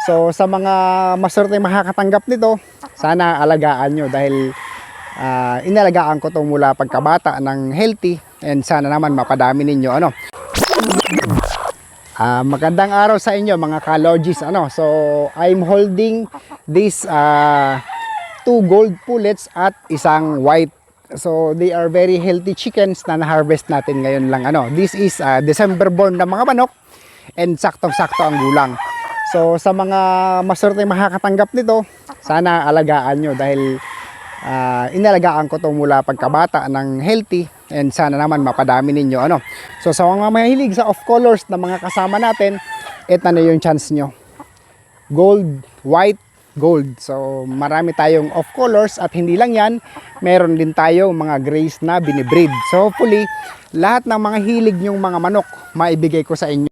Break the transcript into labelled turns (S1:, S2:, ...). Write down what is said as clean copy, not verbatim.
S1: So sa mga maswerte makakatanggap nito, sana alagaan nyo dahil inalagaan ko to mula pagkabata ng healthy, and sana naman mapadami ninyo ano. Magandang araw sa inyo mga ka-lodges ano. So I'm holding this 2 gold pullets at isang white. So they are very healthy chickens na na-harvest natin ngayon lang ano. This is December born na mga manok, and saktong-sakto ang gulang. So sa mga maswerte makakatanggap nito, sana alagaan nyo dahil inalagaan ko to mula pagkabata ng healthy, and sana naman mapadami ninyo ano. So sa mga mahilig sa off colors na mga kasama natin, ito na yung chance nyo. Gold, white, gold. So marami tayong off colors, at hindi lang yan, meron din tayong mga grays na binibreed. So hopefully lahat ng mga hilig nyong mga manok maibigay ko sa inyo.